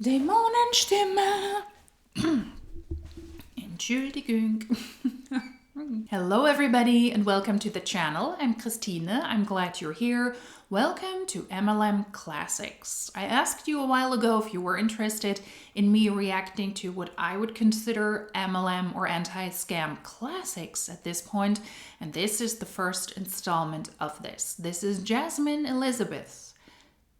Dämonenstimme. Entschuldigung. Hello everybody and welcome to the channel. I'm Christine. I'm glad you're here. Welcome to MLM Classics. I asked you a while ago if you were interested in me reacting to what I would consider MLM or anti-scam classics at this point, and this is the first installment of this. This is Jasmine Elizabeth.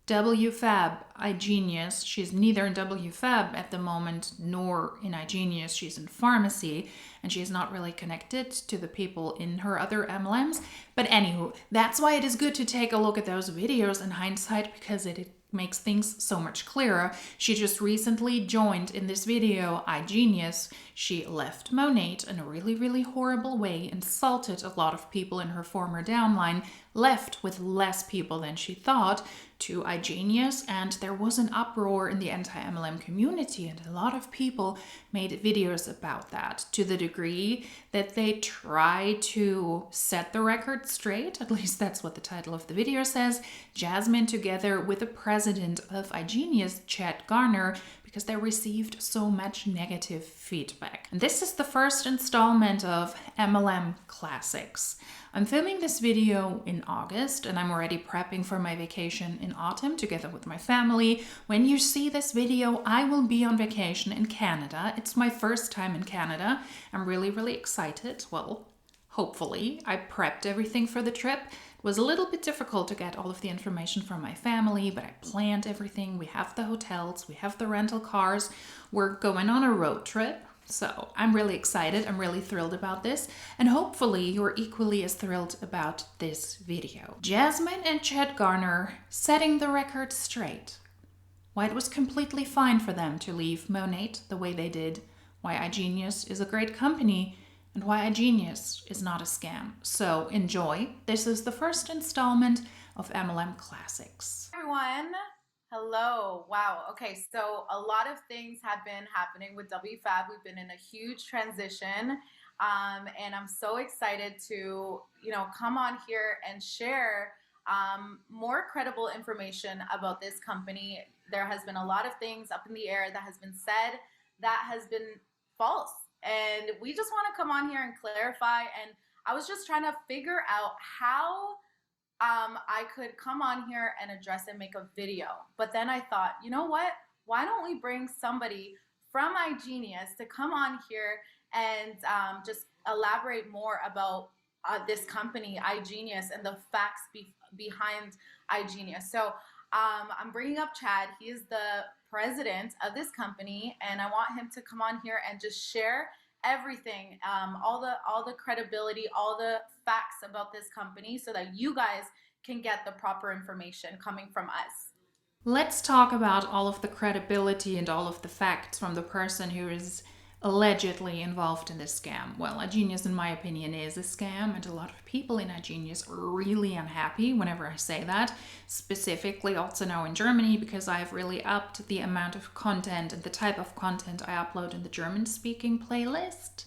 WFABB, iGenius. She's neither in WFABB at the moment nor in iGenius. She's in pharmacy and she's not really connected to the people in her other MLMs. But anywho, that's why it is good to take a look at those videos in hindsight, because it makes things so much clearer. She just recently joined in this video iGenius. She left Monat in a really horrible way, insulted a lot of people in her former downline, left with less people than she thought to iGenius, and there was an uproar in the anti-MLM community, and a lot of people made videos about that, to the degree that they try to set the record straight. At least that's what the title of the video says. Jasmine together with the president of iGenius, Chad Garner, because they received so much negative feedback. And this is the first installment of MLM Classics. I'm filming this video in August and I'm already prepping for my vacation in autumn together with my family. When you see this video, I will be on vacation in Canada. It's my first time in Canada. I'm really excited. Well, hopefully. I prepped everything for the trip. It was a little bit difficult to get all of the information from my family, but I planned everything. We have the hotels, we have the rental cars. We're going on a road trip. So I'm really excited. I'm really thrilled about this. And hopefully you're equally as thrilled about this video. Jasmine and Chad Garner setting the record straight. Why it was completely fine for them to leave Monat the way they did. Why iGenius is a great company. And why iGenius is not a scam. So enjoy. This is the first installment of MLM Classics. Hi everyone. Hello. Wow. Okay, so a lot of things have been happening with WFABB. We've been in a huge transition, and I'm so excited to, come on here and share more credible information about this company. There has been a lot of things up in the air that has been said that has been false. And we just want to come on here and clarify. And I was just trying to figure out how I could come on here and address and make a video. But then I thought, you know what? Why don't we bring somebody from iGenius to come on here and just elaborate more about this company, iGenius, and the facts behind iGenius. So I'm bringing up Chad. He is the president of this company, and I want him to come on here and just share everything, all the credibility, all the facts about this company, so that you guys can get the proper information coming from us. Let's talk about all of the credibility and all of the facts from the person who is allegedly involved in this scam. Well, iGenius, in my opinion, is a scam, and a lot of people in iGenius are really unhappy whenever I say that. Specifically also now in Germany, because I've really upped the amount of content and the type of content I upload in the German-speaking playlist.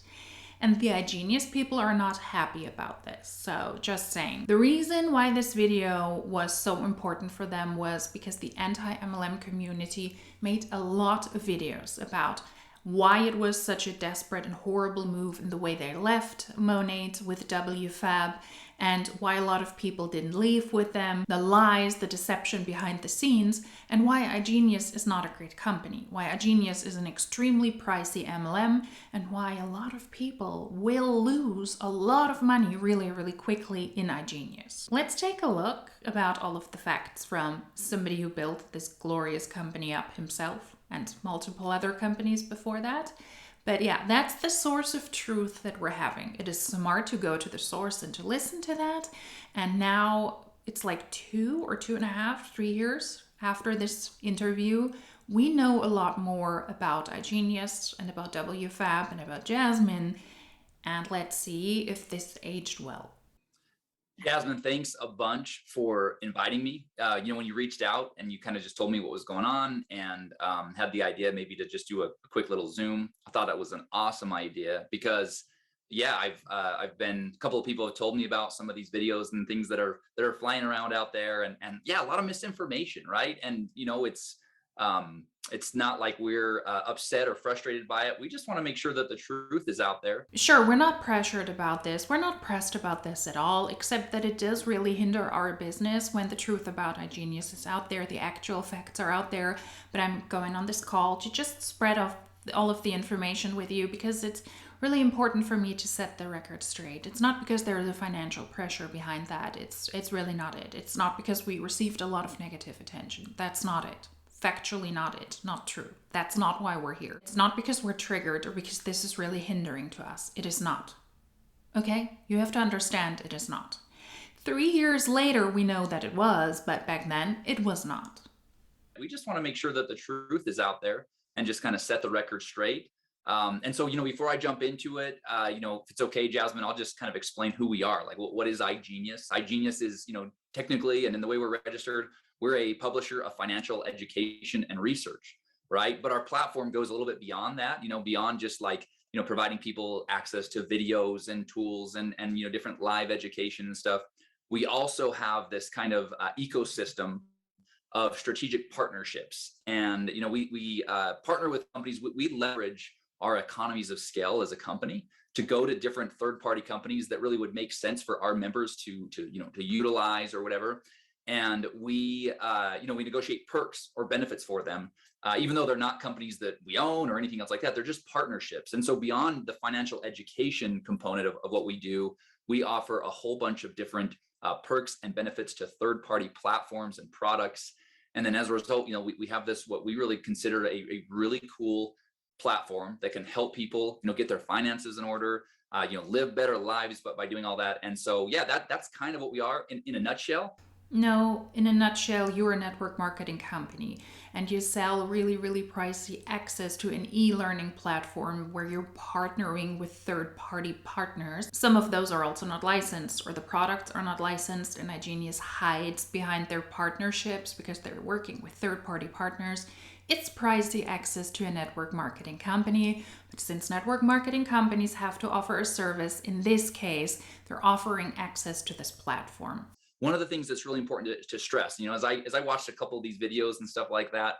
And the iGenius people are not happy about this. So just saying. The reason why this video was so important for them was because the anti-MLM community made a lot of videos about why it was such a desperate and horrible move in the way they left Monat with WFABB, and why a lot of people didn't leave with them, the lies, the deception behind the scenes, and why iGenius is not a great company, why iGenius is an extremely pricey MLM, and why a lot of people will lose a lot of money really quickly in iGenius. Let's take a look about all of the facts from somebody who built this glorious company up himself, and multiple other companies before that. But yeah, that's the source of truth that we're having. It is smart to go to the source and to listen to that. And now it's like 2 or 2.5, 3 years after this interview, we know a lot more about iGenius and about WFABB and about Jasmine. And let's see if this aged well. Jasmine, thanks a bunch for inviting me. When you reached out and you kind of just told me what was going on and had the idea maybe to just do a quick little Zoom, I thought that was an awesome idea because, yeah, I've been, a couple of people have told me about some of these videos and things that are flying around out there, and yeah, a lot of misinformation, right? And it's It's not like we're upset or frustrated by it. We just want to make sure that the truth is out there. Sure, we're not pressured about this. We're not pressed about this at all, except that it does really hinder our business when the truth about iGenius is out there, the actual facts are out there. But I'm going on this call to just spread off all of the information with you because it's really important for me to set the record straight. It's not because there is a financial pressure behind that. It's really not it. It's not because we received a lot of negative attention. That's not it. Factually not it, not true. That's not why we're here. It's not because we're triggered or because this is really hindering to us. It is not. Okay? You have to understand it is not. 3 years later, we know that it was, but back then, it was not. We just want to make sure that the truth is out there and just kind of set the record straight. And so, before I jump into it, if it's okay, Jasmine, I'll just kind of explain who we are. Like, what is iGenius? iGenius is, technically, and in the way we're registered, we're a publisher of financial education and research, right? But our platform goes a little bit beyond that, beyond just like, providing people access to videos and tools and different live education and stuff. We also have this kind of ecosystem of strategic partnerships. And, we partner with companies. We leverage our economies of scale as a company to go to different third-party companies that really would make sense for our members to utilize or whatever. And we negotiate perks or benefits for them, even though they're not companies that we own or anything else like that. They're just partnerships. And so beyond the financial education component of what we do, we offer a whole bunch of different perks and benefits to third-party platforms and products. And then as a result, we have this, what we really consider a really cool platform that can help people, get their finances in order, live better lives, but by doing all that. And so, yeah, that's kind of what we are in a nutshell. No, in a nutshell, you're a network marketing company and you sell really, really pricey access to an e-learning platform where you're partnering with third-party partners. Some of those are also not licensed or the products are not licensed, and iGenius hides behind their partnerships because they're working with third-party partners. It's pricey access to a network marketing company, but since network marketing companies have to offer a service, in this case, they're offering access to this platform. One of the things that's really important to stress, as I watched a couple of these videos and stuff like that,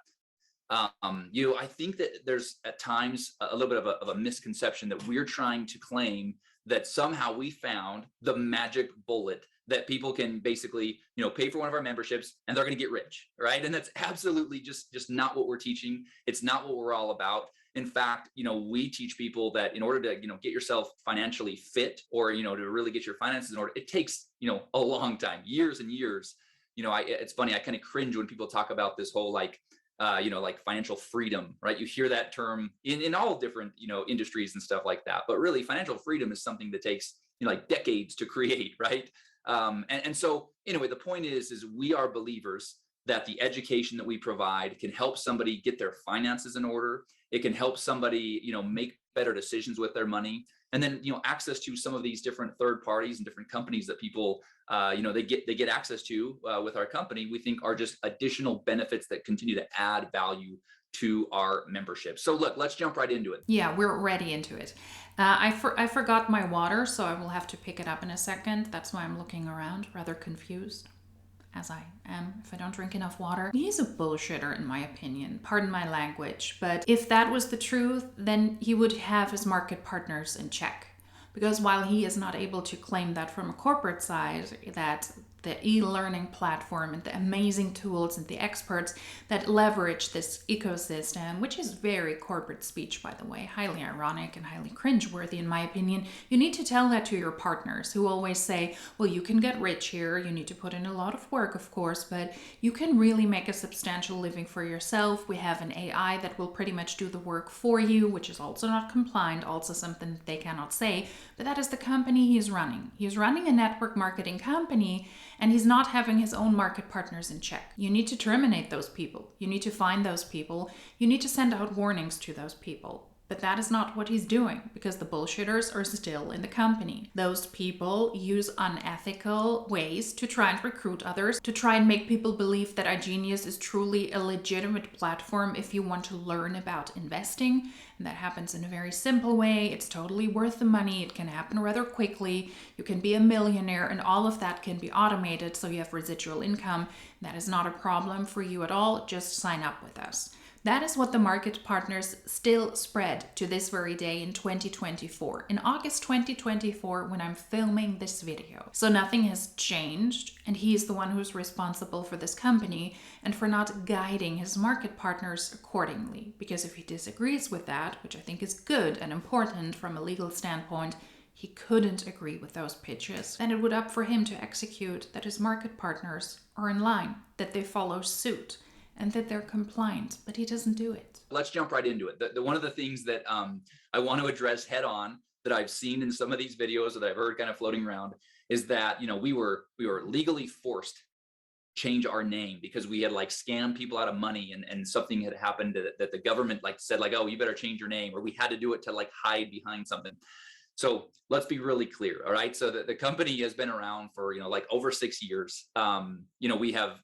I think that there's at times a little bit of a misconception that we're trying to claim that somehow we found the magic bullet that people can basically, pay for one of our memberships and they're going to get rich, right? And that's absolutely just not what we're teaching. It's not what we're all about. In fact, we teach people that in order to, get yourself financially fit or, to really get your finances in order, it takes, a long time, years and years. It's funny, I kind of cringe when people talk about this whole like financial freedom, right? You hear that term in all different, industries and stuff like that. But really, financial freedom is something that takes, like decades to create, right? And so anyway, the point is we are believers that the education that we provide can help somebody get their finances in order. It can help somebody, make better decisions with their money. And then, access to some of these different third parties and different companies that people, they get access to with our company, we think are just additional benefits that continue to add value to our membership. So look, let's jump right into it. Yeah, we're ready into it. I forgot my water, so I will have to pick it up in a second. That's why I'm looking around, rather confused, as I am if I don't drink enough water. He's a bullshitter in my opinion, pardon my language, but if that was the truth, then he would have his market partners in check. Because while he is not able to claim that from a corporate side, that the e-learning platform and the amazing tools and the experts that leverage this ecosystem, which is very corporate speech, by the way, highly ironic and highly cringeworthy in my opinion, you need to tell that to your partners who always say, well, you can get rich here, you need to put in a lot of work, of course, but you can really make a substantial living for yourself. We have an AI that will pretty much do the work for you, which is also not compliant, also something that they cannot say, but that is the company he's running. He's running a network marketing company, and he's not having his own market partners in check. You need to terminate those people. You need to find those people. You need to send out warnings to those people. But that is not what he's doing, because the bullshitters are still in the company. Those people use unethical ways to try and recruit others, to try and make people believe that iGenius is truly a legitimate platform if you want to learn about investing. And that happens in a very simple way. It's totally worth the money. It can happen rather quickly. You can be a millionaire, and all of that can be automated, so you have residual income. That is not a problem for you at all. Just sign up with us. That is what the market partners still spread to this very day in 2024, in August 2024, when I'm filming this video. So nothing has changed, and he is the one who's responsible for this company and for not guiding his market partners accordingly. Because if he disagrees with that, which I think is good and important from a legal standpoint, he couldn't agree with those pitches, then it would up for him to execute that his market partners are in line, that they follow suit, and that they're compliant, but he doesn't do it. Let's jump right into it. One of the things that I want to address head on that I've seen in some of these videos that I've heard kind of floating around is that, we were legally forced to change our name because we had like scammed people out of money, and something had happened that the government said oh, you better change your name, or we had to do it to hide behind something. So let's be really clear. All right. So the company has been around for, over 6 years. We have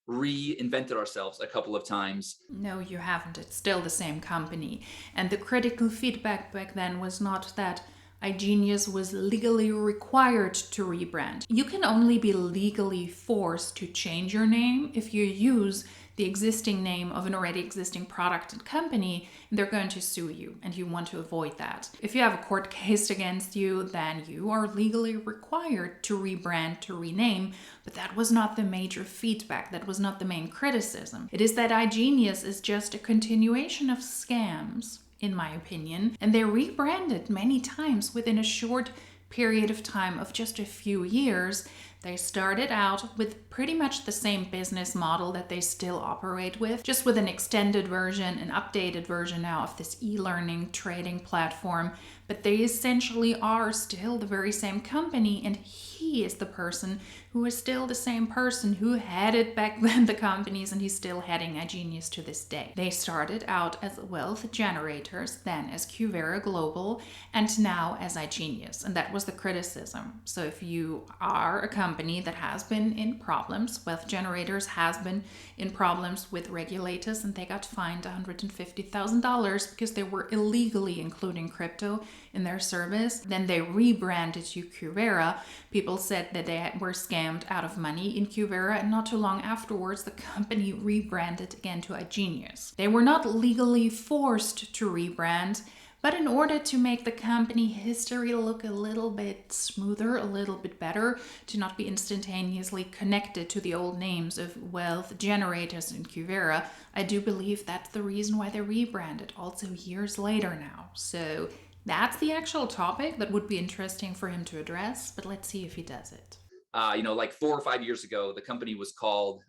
reinvented ourselves a couple of times. No, you haven't. It's still the same company. And the critical feedback back then was not that iGenius was legally required to rebrand. You can only be legally forced to change your name if you use the existing name of an already existing product and company, and they're going to sue you, and you want to avoid that. If you have a court case against you, then you are legally required to rebrand, to rename, but that was not the major feedback. That was not the main criticism. It is that iGenius is just a continuation of scams, in my opinion, and they rebranded many times within a short period of time of just a few years. They started out with pretty much the same business model that they still operate with, just with an extended version, an updated version now of this e-learning trading platform. But they essentially are still the very same company, and he is the person who is still the same person who headed back then the companies, and he's still heading iGenius to this day. They started out as wealth generators, then as Cuvera Global, and now as iGenius, and that was the criticism. So if you are a company that has been in problems, wealth generators has been in problems with regulators, and they got fined $150,000 because they were illegally including crypto in their service. Then they rebranded to Cuvera. People said that they were scammed out of money in Cuvera, and not too long afterwards, the company rebranded again to iGenius. They were not legally forced to rebrand, but in order to make the company history look a little bit smoother, a little bit better, to not be instantaneously connected to the old names of wealth generators in Cuvera, I do believe that's the reason why they rebranded, also years later now. So that's the actual topic that would be interesting for him to address, but let's see if he does it. 4 or 5 years ago, the company was called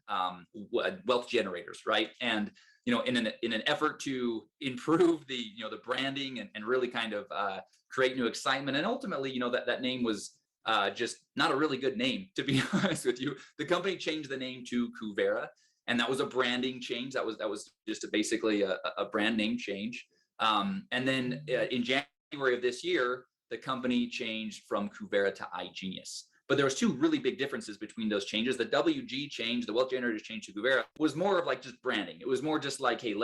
Wealth Generators, right? And in an effort to improve the the branding and really kind of create new excitement, and ultimately that name was just not a really good name, to be honest with you. The company changed the name to Cuvera, and that was a branding change. That was just basically a brand name change. And then in January of this year, the company changed from Cuvera to iGenius. But there was two really big differences between those changes. The WG change, the wealth generators change to Cuvera, was more of just branding. It was more just hey,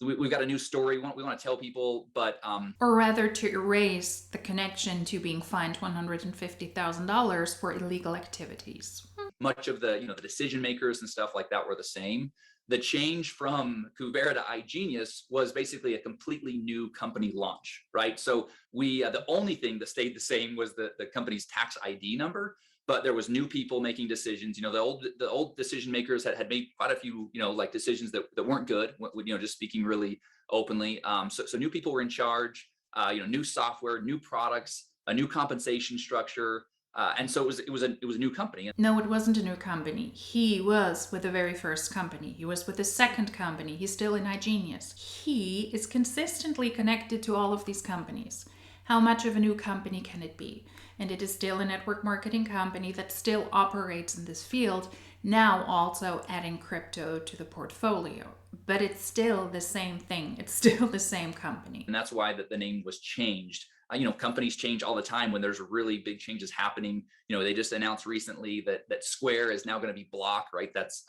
we've got a new story we want to tell people, but or rather to erase the connection to being fined $150,000 for illegal activities. Much of the the decision makers and stuff like that were the same. The change from Cuvera to iGenius was basically a completely new company launch, right? So the only thing that stayed the same was the company's tax ID number, but there was new people making decisions. The old decision makers had made quite a few, decisions that weren't good, just speaking really openly. So new people were in charge, new software, new products, a new compensation structure. And so it was a new company. No, it wasn't a new company. He was with the very first company. He was with the second company. He's still in iGenius. He is consistently connected to all of these companies. How much of a new company can it be? And it is still a network marketing company that still operates in this field, now also adding crypto to the portfolio. But it's still the same thing. It's still the same company. And that's why the name was changed. Companies change all the time when there's really big changes happening. They just announced recently that Square is now going to be Block, right? That's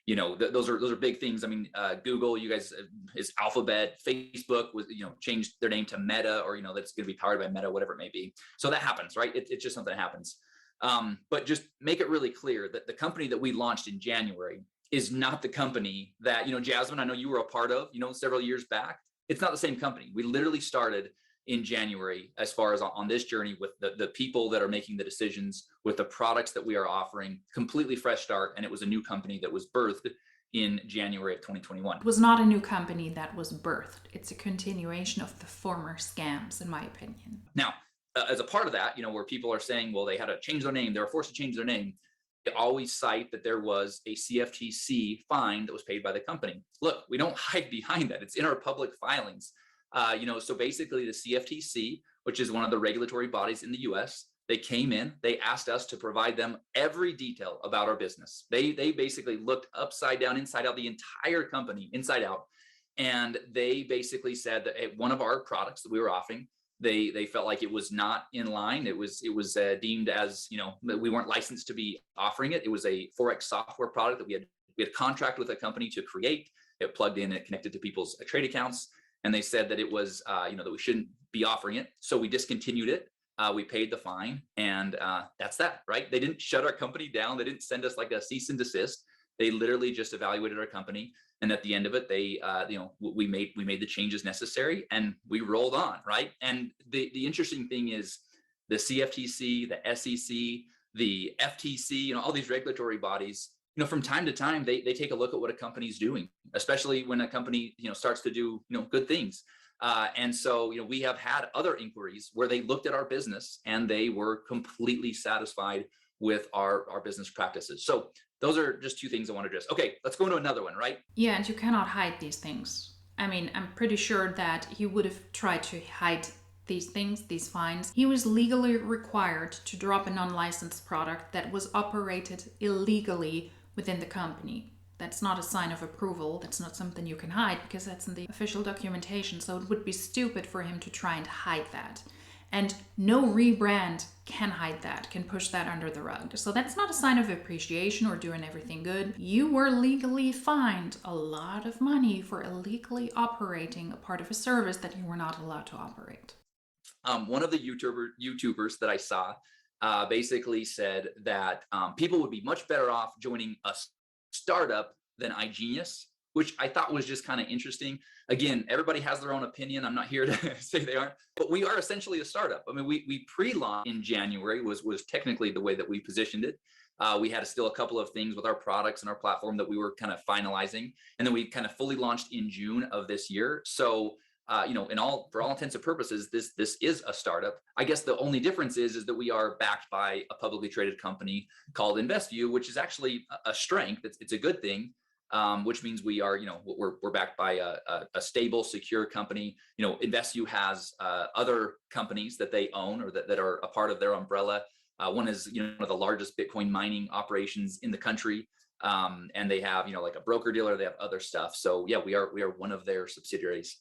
those are big things. I mean, Google, you guys, is Alphabet. Facebook was changed their name to Meta, or that's going to be powered by Meta, whatever it may be. So that happens, right? It's just something that happens. But just make it really clear that the company that we launched in January is not the company that, Jasmine, I know you were a part of, several years back. It's not the same company. We literally started in January as far as on this journey with the people that are making the decisions, with the products that we are offering, completely fresh start. And it was a new company that was birthed in January of 2021. It was not a new company that was birthed. It's a continuation of the former scams, in my opinion. Now, as a part of that, where people are saying, well, they had to change their name, they were forced to change their name, they always cite that there was a CFTC fine that was paid by the company. Look, we don't hide behind that. It's in our public filings. So basically the CFTC, which is one of the regulatory bodies in the US, they came in, they asked us to provide them every detail about our business. They basically looked upside down, inside out, the entire company, inside out. And they basically said that one of our products that we were offering, they felt like it was not in line. It was deemed as, that we weren't licensed to be offering it. It was a Forex software product that we had a contract with a company to create. It plugged in, it connected to people's trade accounts. And they said that it was, that we shouldn't be offering it. So we discontinued it. We paid the fine, and that's that, right? They didn't shut our company down. They didn't send us like a cease and desist. They literally just evaluated our company. And at the end of it, they, we made the changes necessary, and we rolled on, right? And the interesting thing is the CFTC, the SEC, the FTC, all these regulatory bodies, from time to time, they take a look at what a company's doing, especially when a company, starts to do, good things. And so, we have had other inquiries where they looked at our business and they were completely satisfied with our business practices. So those are just two things I want to address. Okay, let's go into another one, right? Yeah, and you cannot hide these things. I mean, I'm pretty sure that he would have tried to hide these things, these fines. He was legally required to drop an unlicensed product that was operated illegally within the company. That's not a sign of approval. That's not something you can hide because that's in the official documentation. So it would be stupid for him to try and hide that. And no rebrand can hide that, can push that under the rug. So that's not a sign of appreciation or doing everything good. You were legally fined a lot of money for illegally operating a part of a service that you were not allowed to operate. One of the YouTubers that I saw basically said that people would be much better off joining a startup than iGenius, which I thought was just kind of interesting. Again, everybody has their own opinion. I'm not here to say they aren't, but we are essentially a startup. I mean, we pre-launched in January was technically the way that we positioned it. We had still a couple of things with our products and our platform that we were kind of finalizing, and then we kind of fully launched in June of this year. So, for all intents and purposes, this is a startup. I guess the only difference is that we are backed by a publicly traded company called InvestView, which is actually a strength. It's a good thing. Which means we are, we're backed by a stable, secure company. InvestView has other companies that they own or that are a part of their umbrella. One is, one of the largest Bitcoin mining operations in the country. And they have, like a broker dealer, they have other stuff. So yeah, we are one of their subsidiaries.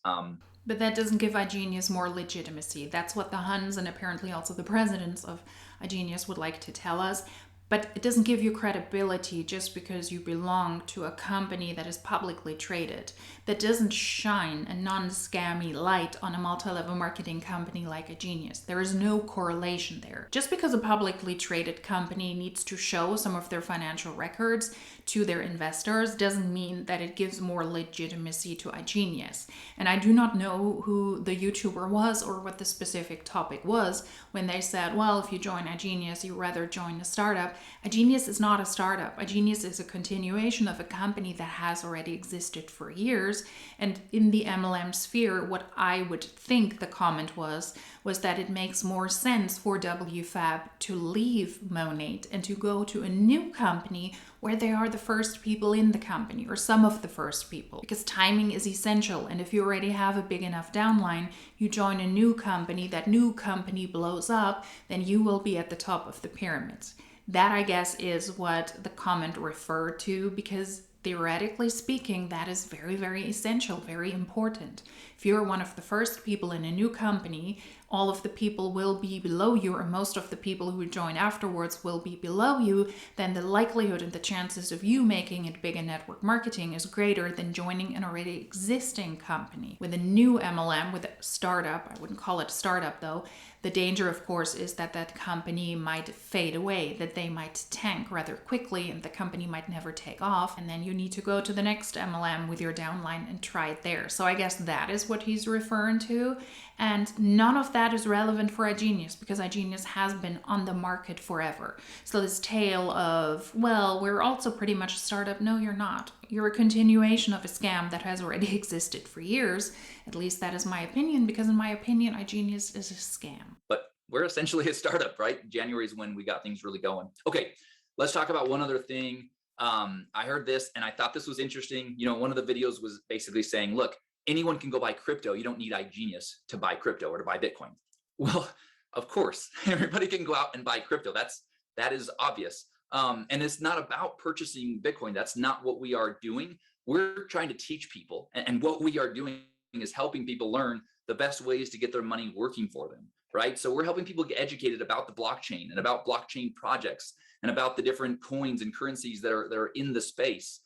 But that doesn't give iGenius more legitimacy. That's what the Huns and apparently also the presidents of iGenius would like to tell us. But it doesn't give you credibility just because you belong to a company that is publicly traded. That doesn't shine a non-scammy light on a multi-level marketing company like iGenius. There is no correlation there. Just because a publicly traded company needs to show some of their financial records to their investors doesn't mean that it gives more legitimacy to iGenius. And I do not know who the YouTuber was or what the specific topic was when they said, well, if you join iGenius, you'd rather join a startup. iGenius is not a startup. iGenius is a continuation of a company that has already existed for years. And in the MLM sphere, what I would think the comment was that it makes more sense for WFABB to leave Monat and to go to a new company where they are the first people in the company or some of the first people, because timing is essential. And if you already have a big enough downline, you join a new company, that new company blows up, then you will be at the top of the pyramid. That, I guess, is what the comment referred to, because theoretically speaking, that is very, very essential, very important. If you're one of the first people in a new company, all of the people will be below you, or most of the people who join afterwards will be below you, then the likelihood and the chances of you making it big in network marketing is greater than joining an already existing company. With a new MLM, with a startup, I wouldn't call it startup though, the danger, of course, is that that company might fade away, that they might tank rather quickly, and the company might never take off. And then you need to go to the next MLM with your downline and try it there. So I guess that is what he's referring to. And none of that is relevant for iGenius, because iGenius has been on the market forever. So this tale of, well, we're also pretty much a startup. No, you're not. You're a continuation of a scam that has already existed for years. At least that is my opinion, because in my opinion, iGenius is a scam. But we're essentially a startup, right? January is when we got things really going. Okay, let's talk about one other thing. I heard this and I thought this was interesting. One of the videos was basically saying, look, anyone can go buy crypto. You don't need iGenius to buy crypto or to buy Bitcoin. Well, of course, everybody can go out and buy crypto. That is obvious. And it's not about purchasing Bitcoin. That's not what we are doing. We're trying to teach people. And what we are doing is helping people learn the best ways to get their money working for them, right? So we're helping people get educated about the blockchain and about blockchain projects and about the different coins and currencies that are in the space.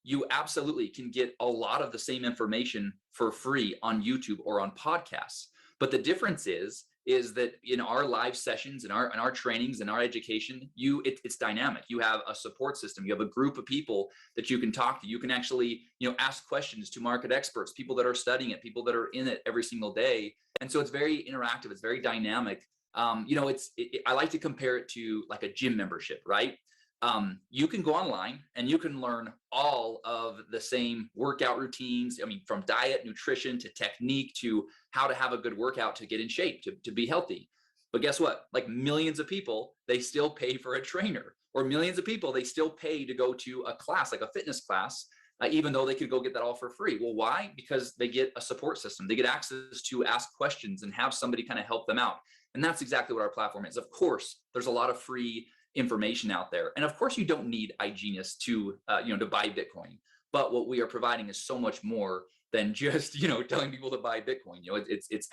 You absolutely can get a lot of the same information for free on YouTube or on podcasts. But the difference is that in our live sessions, in our trainings, in our education, it's dynamic. You have a support system. You have a group of people that you can talk to. You can actually, ask questions to market experts, people that are studying it, people that are in it every single day. And so it's very interactive. It's very dynamic. I like to compare it to like a gym membership, right? You can go online and you can learn all of the same workout routines. I mean, from diet, nutrition, to technique, to how to have a good workout to get in shape, to be healthy. But guess what? Like millions of people, they still pay for a trainer, or millions of people, they still pay to go to a class, like a fitness class, even though they could go get that all for free. Well, why? Because they get a support system. They get access to ask questions and have somebody kind of help them out. And that's exactly what our platform is. Of course, there's a lot of free information out there. And of course, you don't need iGenius to buy Bitcoin. But what we are providing is so much more than just, telling people to buy Bitcoin. It's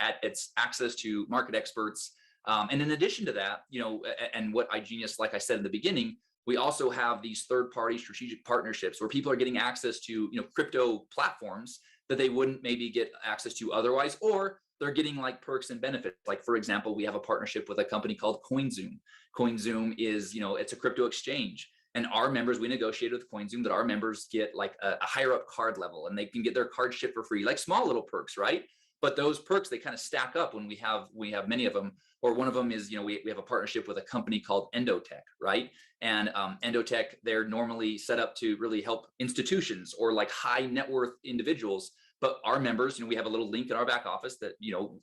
access to market experts. And in addition to that, and what iGenius, like I said in the beginning, we also have these third-party strategic partnerships where people are getting access to, crypto platforms that they wouldn't maybe get access to otherwise, or they're getting like perks and benefits. Like, for example, we have a partnership with a company called CoinZoom. CoinZoom is, it's a crypto exchange. And our members, we negotiated with CoinZoom that our members get like a higher up card level, and they can get their card shipped for free, like small little perks, right? But those perks, they kind of stack up when we have many of them. Or one of them is, we have a partnership with a company called Endotech, right? And Endotech, they're normally set up to really help institutions or like high net worth individuals. But our members, we have a little link in our back office that,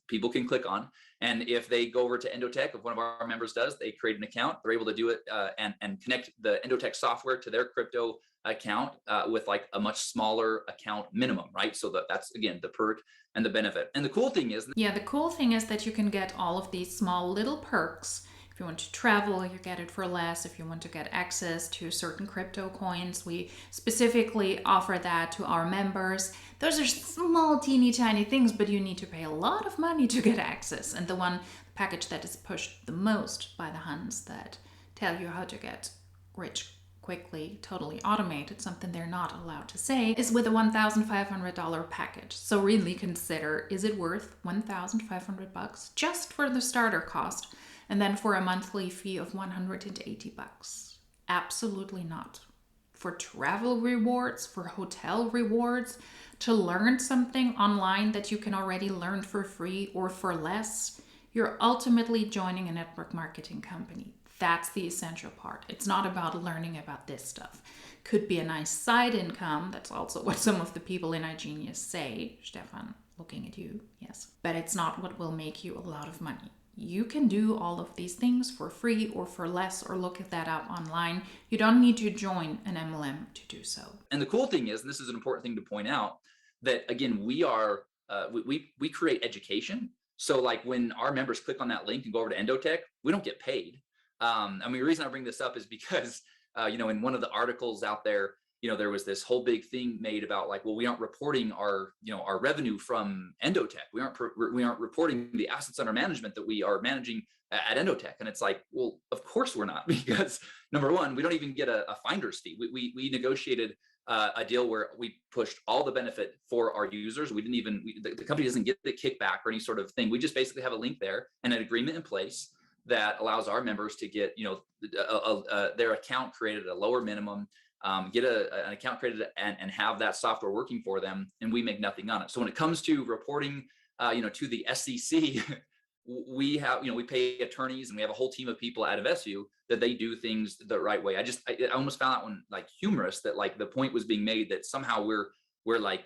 people can click on. And if they go over to Endotech, if one of our members does, they create an account, they're able to do it and connect the Endotech software to their crypto account with like a much smaller account minimum, right? So that's, again, the perk and the benefit. And the cool thing is... Yeah, the cool thing is that you can get all of these small little perks. If you want to travel, you get it for less. If you want to get access to certain crypto coins, we specifically offer that to our members. Those are small, teeny tiny things, but you need to pay a lot of money to get access. And the package that is pushed the most by the Huns that tell you how to get rich quickly, totally automated, something they're not allowed to say, is with a $1,500 package. So really consider, is it worth $1,500 just for the starter cost? And then for a monthly fee of $180. Absolutely not. For travel rewards, for hotel rewards, to learn something online that you can already learn for free or for less, you're ultimately joining a network marketing company. That's the essential part. It's not about learning about this stuff. Could be a nice side income. That's also what some of the people in iGenius say. Stefan, looking at you, yes. But it's not what will make you a lot of money. You can do all of these things for free or for less, or look at that up online. You don't need to join an MLM to do so. And the cool thing is, and this is an important thing to point out, that again, we create education. So like when our members click on that link and go over to Endotech, we don't get paid. The reason I bring this up is because, in one of the articles out there, there was this whole big thing made about like, well, we aren't reporting our revenue from Endotech. We aren't reporting the assets under management that we are managing at Endotech. And it's like, well, of course we're not, because number one, we don't even get a finder's fee. We negotiated a deal where we pushed all the benefit for our users. We didn't even, the company doesn't get the kickback or any sort of thing. We just basically have a link there and an agreement in place that allows our members to get, their account created at a lower minimum, get an account created and have that software working for them, and we make nothing on it. So when it comes to reporting, to the SEC, we pay attorneys, and we have a whole team of people at Investu that they do things the right way. I almost found that one like humorous, that like the point was being made that somehow we're like,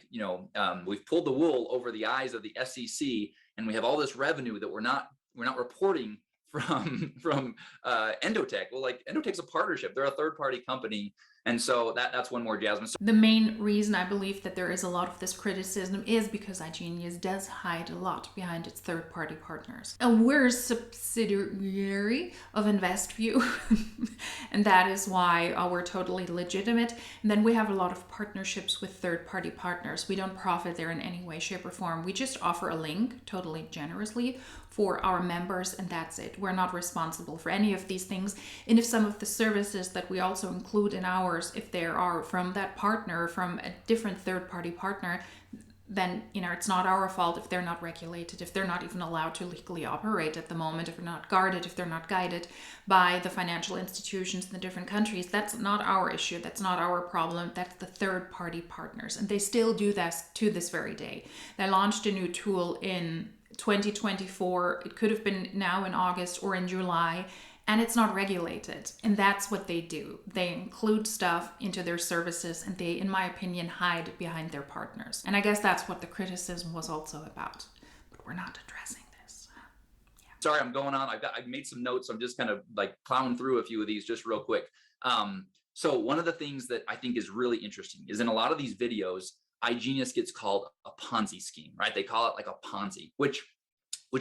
we've pulled the wool over the eyes of the SEC, and we have all this revenue that we're not reporting from Endotech. Well, like Endotech's a partnership; they're a third-party company, and so that's one more, Jasmine. The main reason I believe that there is a lot of this criticism is because iGenius does hide a lot behind its third-party partners. And we're a subsidiary of InvestView, and that is why we're totally legitimate. And then we have a lot of partnerships with third-party partners. We don't profit there in any way, shape, or form. We just offer a link totally generously for our members, and that's it. We're not responsible for any of these things. And if some of the services that we also include in ours, if they are from that partner, from a different third-party partner, then it's not our fault if they're not regulated, if they're not even allowed to legally operate at the moment, if they're not guarded, if they're not guided by the financial institutions in the different countries. That's not our issue. That's not our problem. That's the third-party partners. And they still do this to this very day. They launched a new tool in 2024. It could have been now in August or in July, and it's not regulated. And that's what they do. They include stuff into their services, and they, in my opinion, hide behind their partners. And I guess that's what the criticism was also about. But we're not addressing this. Yeah. Sorry, I'm going on. I've made some notes. I'm just kind of like plowing through a few of these just real quick. So one of the things that I think is really interesting is in a lot of these videos, iGenius gets called a Ponzi scheme, right? They call it like a Ponzi, which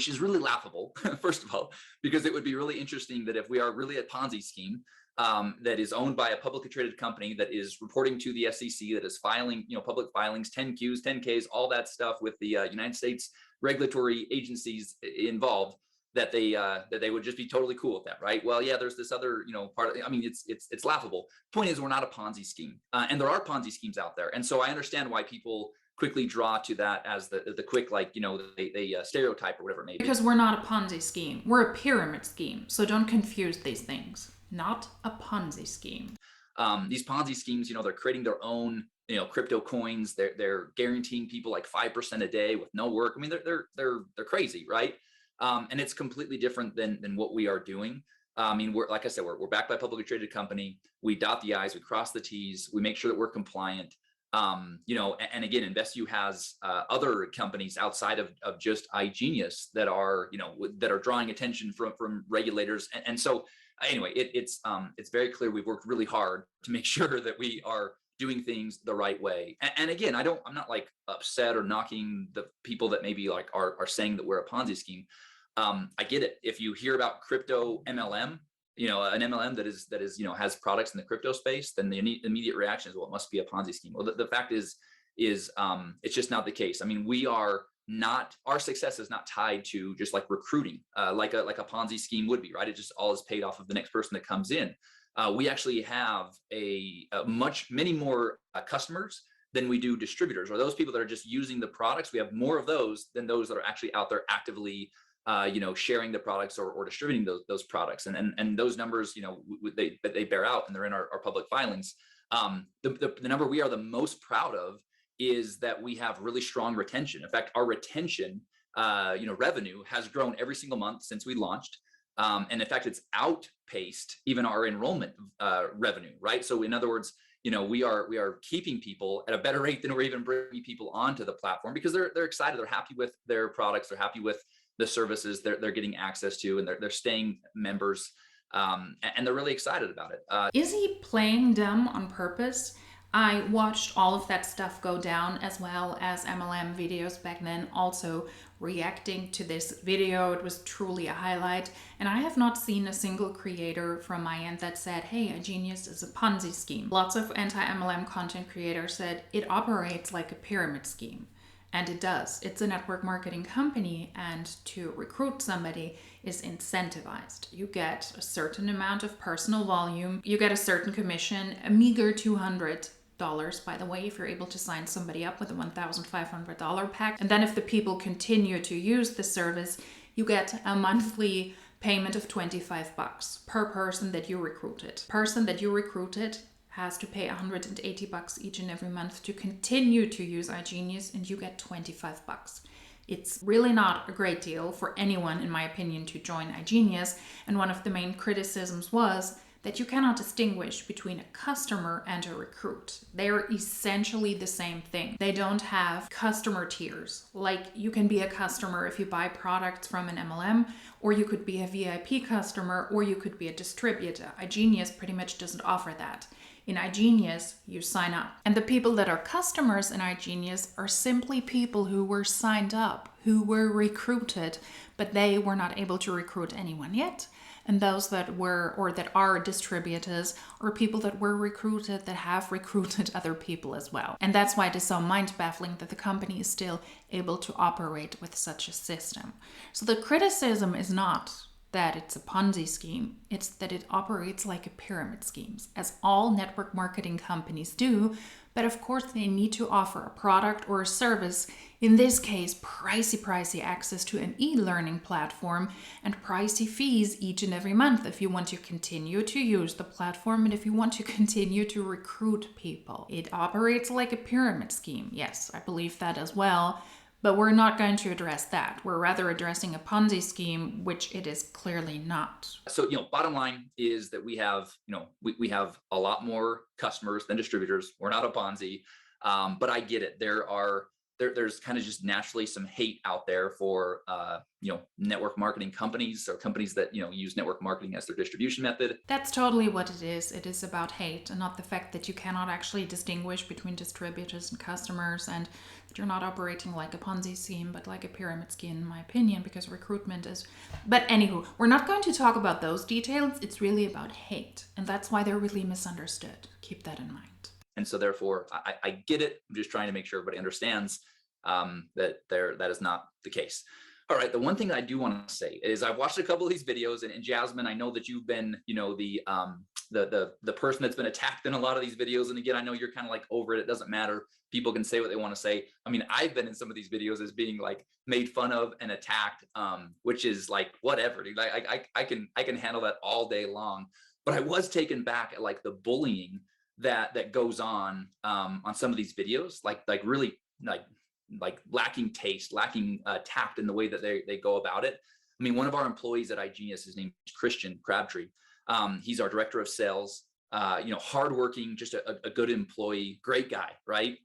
is really laughable, first of all, because it would be really interesting that if we are really a Ponzi scheme that is owned by a publicly traded company that is reporting to the SEC, that is filing, public filings, 10Qs, 10Ks, all that stuff with the United States regulatory agencies involved, that they would just be totally cool with that, right? Well, yeah, there's this other, part of, I mean, it's laughable. Point is, we're not a Ponzi scheme, and there are Ponzi schemes out there, and so I understand why people quickly draw to that as the quick, like, they stereotype or whatever it may be. Because we're not a Ponzi scheme. We're a pyramid scheme. So don't confuse these things. Not a Ponzi scheme. These Ponzi schemes, they're creating their own, crypto coins. They're guaranteeing people like 5% a day with no work. I mean, they're crazy, right? And it's completely different than what we are doing. I mean, like I said, we're backed by a publicly traded company. We dot the I's, we cross the T's, we make sure that we're compliant. And again, Investu has other companies outside of just iGenius that are, that are drawing attention from regulators. And so anyway, it's very clear we've worked really hard to make sure that we are doing things the right way. And again, I'm not like upset or knocking the people that maybe like are saying that we're a Ponzi scheme. I get it. If you hear about crypto MLM, an MLM that is, has products in the crypto space, then the immediate reaction is, well, it must be a Ponzi scheme. Well, the fact is it's just not the case. I mean, our success is not tied to just like recruiting, like a Ponzi scheme would be, right? It just all is paid off of the next person that comes in. We actually have many more customers than we do distributors, or those people that are just using the products. We have more of those than those that are actually out there actively sharing the products or distributing those products, and those numbers, they bear out, and they're in our public filings. The number we are the most proud of is that we have really strong retention. In fact, our retention, revenue has grown every single month since we launched, and in fact, it's outpaced even our enrollment revenue, right? So in other words, we are keeping people at a better rate than we're even bringing people onto the platform, because they're excited, they're happy with their products, they're happy with the services they're getting access to, and they're staying members, and they're really excited about it. Is he playing dumb on purpose? I watched all of that stuff go down, as well as MLM videos back then, also reacting to this video. It was truly a highlight. And I have not seen a single creator from my end that said, hey, iGenius is a Ponzi scheme. Lots of anti-MLM content creators said it operates like a pyramid scheme. And it does. It's a network marketing company, and to recruit somebody is incentivized. You get a certain amount of personal volume, you get a certain commission, a meager $200, by the way, if you're able to sign somebody up with a $1,500 pack. And then if the people continue to use the service, you get a monthly payment of $25 per person that you recruited. Person that you recruited has to pay $180 each and every month to continue to use iGenius, and you get $25. It's really not a great deal for anyone, in my opinion, to join iGenius. And one of the main criticisms was that you cannot distinguish between a customer and a recruit. They're essentially the same thing. They don't have customer tiers. Like, you can be a customer if you buy products from an MLM, or you could be a VIP customer, or you could be a distributor. iGenius pretty much doesn't offer that. In iGenius, you sign up. And the people that are customers in iGenius are simply people who were signed up, who were recruited, but they were not able to recruit anyone yet. And those that were, or that are distributors, are people that were recruited, that have recruited other people as well. And that's why it is so mind-baffling that the company is still able to operate with such a system. So the criticism is not that it's a Ponzi scheme, it's that it operates like a pyramid scheme, as all network marketing companies do. But of course, they need to offer a product or a service, in this case, pricey access to an e-learning platform and pricey fees each and every month if you want to continue to use the platform and if you want to continue to recruit people. It operates like a pyramid scheme. Yes, I believe that as well. But we're not going to address that. We're rather addressing a Ponzi scheme, which it is clearly not. So, bottom line is that we have, we have a lot more customers than distributors. We're not a Ponzi, but I get it. There's kind of just naturally some hate out there for, network marketing companies, or companies that, use network marketing as their distribution method. That's totally what it is. It is about hate, and not the fact that you cannot actually distinguish between distributors and customers, and that you're not operating like a Ponzi scheme, but like a pyramid scheme, in my opinion, because recruitment is... But anywho, we're not going to talk about those details. It's really about hate, and that's why they're really misunderstood. Keep that in mind. And so therefore, I get it. I'm just trying to make sure everybody understands that is not the case. All right. The one thing I do want to say is I've watched a couple of these videos, and Jasmine, I know that you've been, the person that's been attacked in a lot of these videos. And again, I know you're kind of like over it. It doesn't matter. People can say what they want to say. I mean, I've been in some of these videos as being like made fun of and attacked, which is like, whatever, dude. I can handle that all day long. But I was taken back at like the bullying that goes on some of these videos, like really like lacking taste, lacking tact in the way that they go about it. I mean, one of our employees at iGenius, his name is Christian Crabtree. He's our director of sales, hardworking, just a good employee, great guy, right?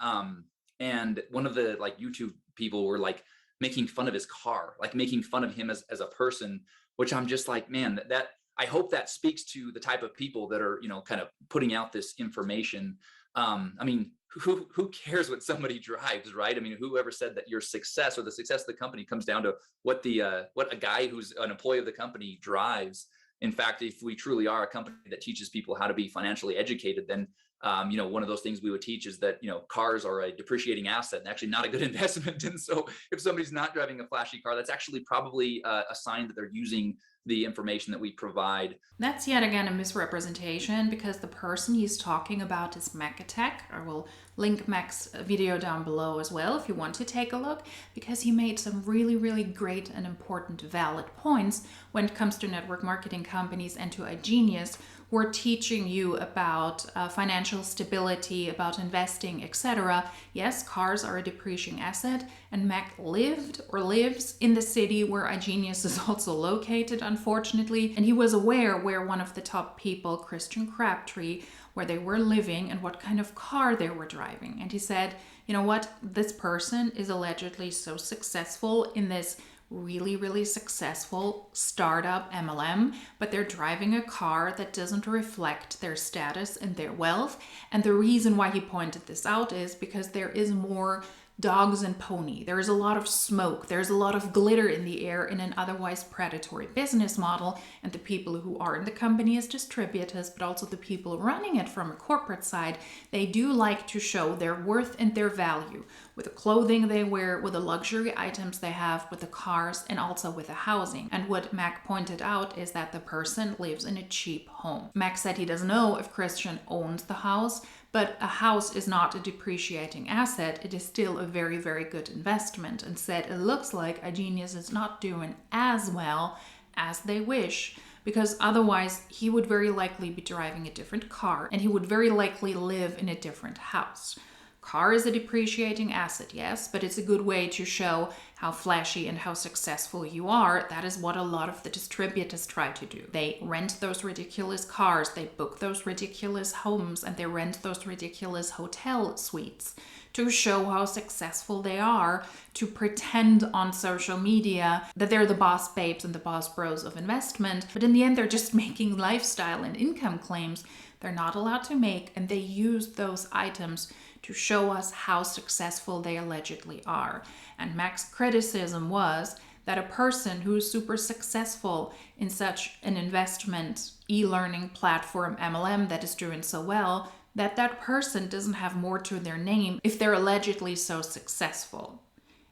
And one of the like YouTube people were like making fun of his car, like making fun of him as a person, which I'm just like, man, that I hope that speaks to the type of people that are, kind of putting out this information. I mean, who cares what somebody drives, right? I mean, whoever said that your success or the success of the company comes down to what a guy who's an employee of the company drives. In fact, if we truly are a company that teaches people how to be financially educated, then one of those things we would teach is that, cars are a depreciating asset and actually not a good investment. And so if somebody's not driving a flashy car, that's actually probably a sign that they're using the information that we provide. That's yet again a misrepresentation, because the person he's talking about is Mac Attack. I will link Mac's video down below as well if you want to take a look, because he made some really, really great and important valid points when it comes to network marketing companies and to iGenius. We're teaching you about financial stability, about investing, etc. Yes, cars are a depreciating asset, and Mac lived or lives in the city where iGenius is also located, unfortunately, and he was aware where one of the top people, Christian Crabtree, where they were living and what kind of car they were driving. And he said, you know what, this person is allegedly so successful in this really, really successful startup MLM, but they're driving a car that doesn't reflect their status and their wealth. And the reason why he pointed this out is because there is more dogs and pony. There's a lot of smoke. There's a lot of glitter in the air in an otherwise predatory business model. And the people who are in the company as distributors, but also the people running it from a corporate side, they do like to show their worth and their value with the clothing they wear, with the luxury items they have, with the cars, and also with the housing. And what Mac pointed out is that the person lives in a cheap home. Mac said he doesn't know if Christian owns the house, but a house is not a depreciating asset. It is still a very, very good investment, and said it looks like iGenius is not doing as well as they wish, because otherwise he would very likely be driving a different car and he would very likely live in a different house. Car is a depreciating asset, yes, but it's a good way to show how flashy and how successful you are. That is what a lot of the distributors try to do. They rent those ridiculous cars, they book those ridiculous homes, and they rent those ridiculous hotel suites to show how successful they are, to pretend on social media that they're the boss babes and the boss bros of investment. But in the end, they're just making lifestyle and income claims they're not allowed to make, and they use those items to show us how successful they allegedly are. And Mac's criticism was that a person who is super successful in such an investment e-learning platform MLM that is doing so well, that person doesn't have more to their name if they're allegedly so successful.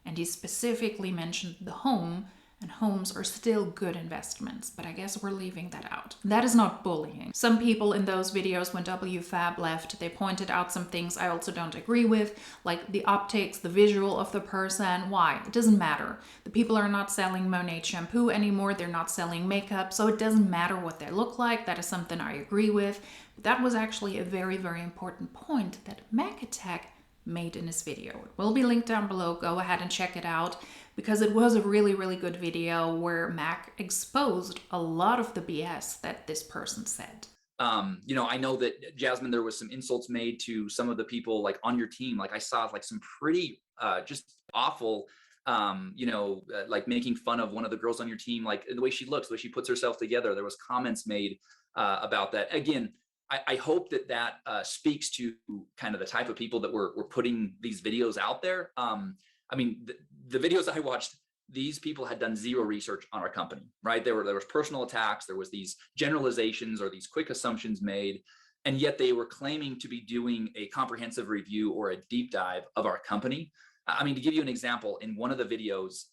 And he specifically mentioned the home, and homes are still good investments, but I guess we're leaving that out. That is not bullying. Some people in those videos, when WFABB left, they pointed out some things I also don't agree with, like the optics, the visual of the person. Why? It doesn't matter. The people are not selling Monat shampoo anymore. They're not selling makeup, so it doesn't matter what they look like. That is something I agree with. But that was actually a very, very important point that Mac Attack made in his video. It will be linked down below. Go ahead and check it out, because it was a really, really good video where Mac exposed a lot of the BS that this person said. I know that, Jasmine, there was some insults made to some of the people like on your team. Like I saw like some pretty just awful, like making fun of one of the girls on your team, like the way she looks, the way she puts herself together. There was comments made about that. Again, I hope that speaks to kind of the type of people that we're putting these videos out there. I mean, the videos I watched, these people had done zero research on our company, right? There was personal attacks, there was these generalizations or these quick assumptions made, and yet they were claiming to be doing a comprehensive review or a deep dive of our company. I mean, to give you an example, in one of the videos,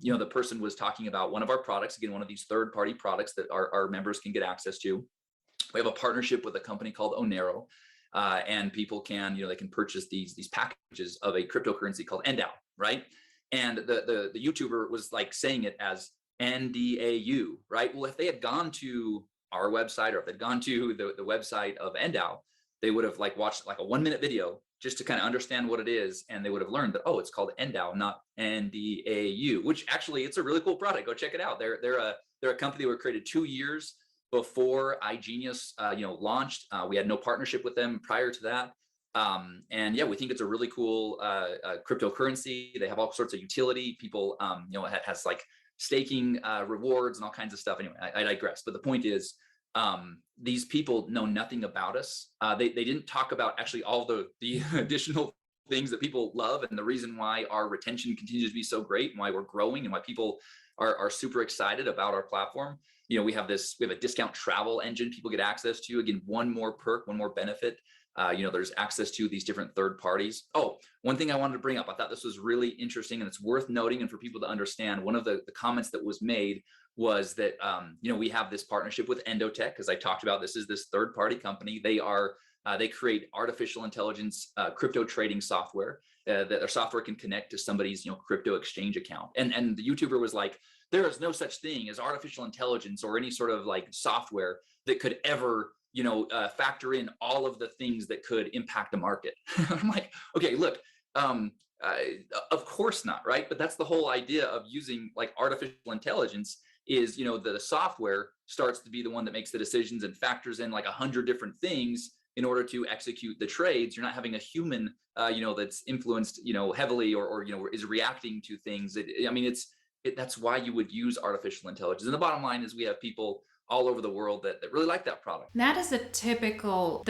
the person was talking about one of our products, again, one of these third-party products that our members can get access to. We have a partnership with a company called Onero, and people can, they can purchase these packages of a cryptocurrency called NDAO, right? And the YouTuber was like saying it as NDAU, right? Well, if they had gone to our website, or if they'd gone to the website of NDAO, they would have like watched like a 1-minute video just to kind of understand what it is, and they would have learned that, oh, it's called NDAO, not NDAU, which actually it's a really cool product. Go check it out. They're a company that were created 2 years before iGenius, launched. We had no partnership with them prior to that. And yeah, we think it's a really cool cryptocurrency. They have all sorts of utility. People, it has like staking rewards and all kinds of stuff. Anyway, I digress. But the point is, these people know nothing about us. They didn't talk about actually all the additional things that people love, and the reason why our retention continues to be so great, and why we're growing, and why people are super excited about our platform. We have a discount travel engine people get access to. Again, one more perk, one more benefit. There's access to these different third parties. Oh, one thing I wanted to bring up, I thought this was really interesting and it's worth noting, and for people to understand, one of the comments that was made was that, we have this partnership with Endotech, because I talked about this is this third party company. They create artificial intelligence crypto trading software that their software can connect to somebody's crypto exchange account. And the YouTuber was like, there is no such thing as artificial intelligence or any sort of like software that could ever factor in all of the things that could impact the market. I'm like, okay, look, of course not, right? But that's the whole idea of using like artificial intelligence is, the software starts to be the one that makes the decisions and factors in like 100 different things in order to execute the trades. You're not having a human, that's influenced, heavily or is reacting to things. That's why you would use artificial intelligence. And the bottom line is we have people all over the world that really like that product. That is the typical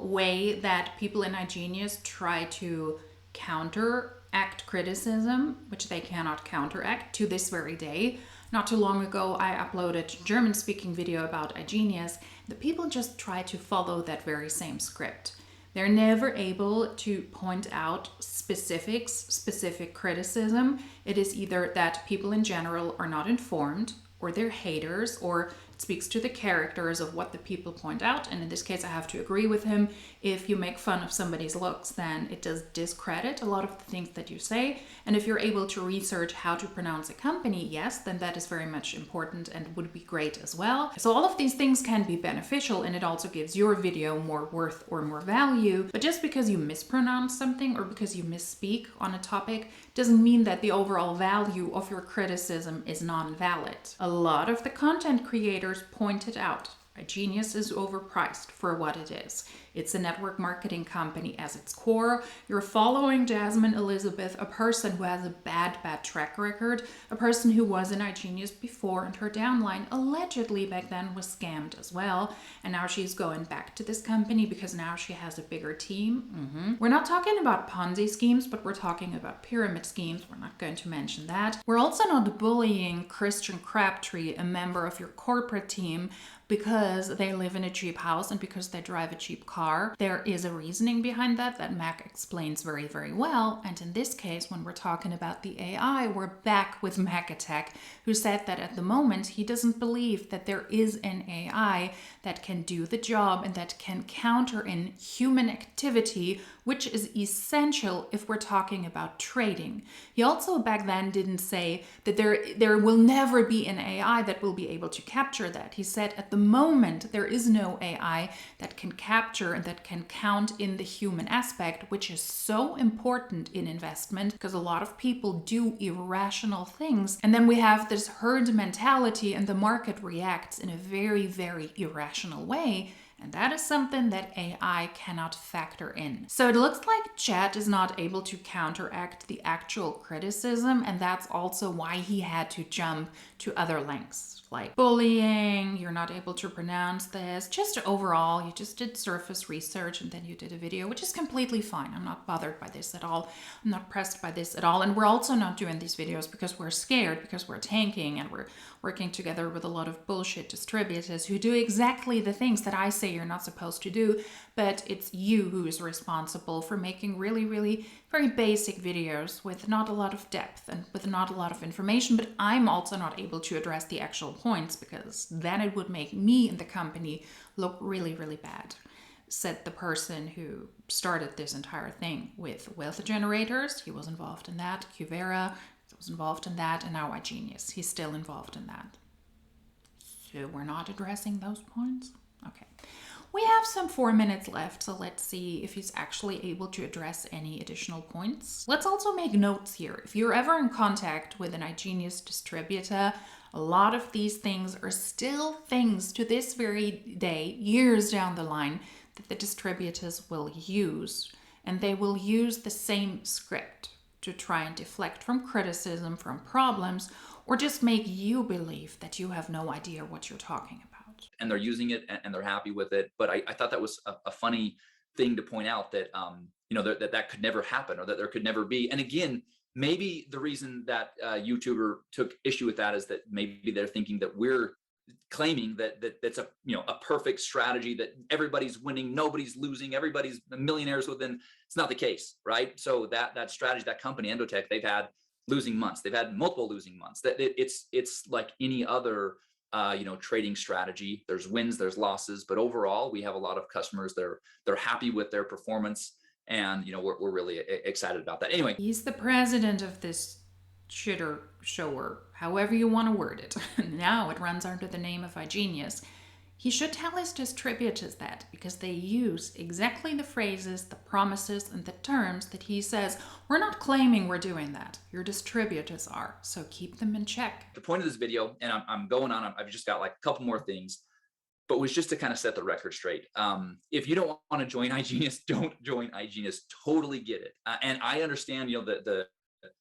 way that people in iGenius try to counter counteract criticism, which they cannot counteract to this very day. Not too long ago, I uploaded a German-speaking video about iGenius. The people just try to follow that very same script. They're never able to point out specific criticism. It is either that people in general are not informed, or they're haters, or it speaks to the characters of what the people point out. And in this case, I have to agree with him. If you make fun of somebody's looks, then it does discredit a lot of the things that you say. And if you're able to research how to pronounce a company, yes, then that is very much important and would be great as well. So all of these things can be beneficial, and it also gives your video more worth or more value. But just because you mispronounce something or because you misspeak on a topic doesn't mean that the overall value of your criticism is non-valid. A lot of the content creators pointed out iGenius is overpriced for what it is. It's a network marketing company as its core. You're following Jasmine Elizabeth, a person who has a bad track record, a person who was in iGenius before, and her downline allegedly back then was scammed as well. And now she's going back to this company because now she has a bigger team. We're not talking about Ponzi schemes, but we're talking about pyramid schemes. We're not going to mention that. We're also not bullying Christian Crabtree, a member of your corporate team, because they live in a cheap house and because they drive a cheap car. There is a reasoning behind that Mac explains very, very well. And in this case, when we're talking about the AI, we're back with Mac Attack, who said that at the moment he doesn't believe that there is an AI that can do the job and that can counter in human activity, which is essential if we're talking about trading. He also back then didn't say that there will never be an AI that will be able to capture that. He said at the moment there is no AI that can capture and that can count in the human aspect, which is so important in investment because a lot of people do irrational things. And then we have this herd mentality and the market reacts in a very, very irrational way. And that is something that AI cannot factor in. So it looks like Chad is not able to counteract the actual criticism, and that's also why he had to jump to other lengths, like bullying, you're not able to pronounce this, just overall, you just did surface research and then you did a video, which is completely fine. I'm not bothered by this at all. I'm not pressed by this at all. And we're also not doing these videos because we're scared, because we're tanking and we're working together with a lot of bullshit distributors who do exactly the things that I say you're not supposed to do, but it's you who is responsible for making really, really very basic videos with not a lot of depth and with not a lot of information. But I'm also not able to address the actual points because then it would make me and the company look really, really bad, said the person who started this entire thing with wealth generators. He was involved in that. Cuvera was involved in that, and now iGenius. He's still involved in that. So we're not addressing those points? Okay. We have some 4 minutes left, so let's see if he's actually able to address any additional points. Let's also make notes here. If you're ever in contact with an iGenius distributor, a lot of these things are still things to this very day, years down the line, that the distributors will use. And they will use the same script to try and deflect from criticism, from problems, or just make you believe that you have no idea what you're talking about. And they're using it and they're happy with it. But I thought that was a funny thing to point out, that that could never happen, or that there could never be. And again, maybe the reason that YouTuber took issue with that is that maybe they're thinking that we're claiming that's a perfect strategy, that everybody's winning, nobody's losing, everybody's millionaires within. It's not the case, right? So that strategy, that company Endotech, they've had losing months, they've had multiple losing months. That it's like any other trading strategy. There's wins, there's losses, but overall we have a lot of customers. They're happy with their performance, and we're really excited about that. Anyway, he's the president of this shitter shower, however you want to word it. Now it runs under the name of iGenius. He should tell his distributors that, because they use exactly the phrases, the promises, and the terms that he says. We're not claiming we're doing that. Your distributors are, so keep them in check. The point of this video, and I'm going on, I've just got like a couple more things, but was just to kind of set the record straight. If you don't want to join iGenius, don't join iGenius. Totally get it. And I understand,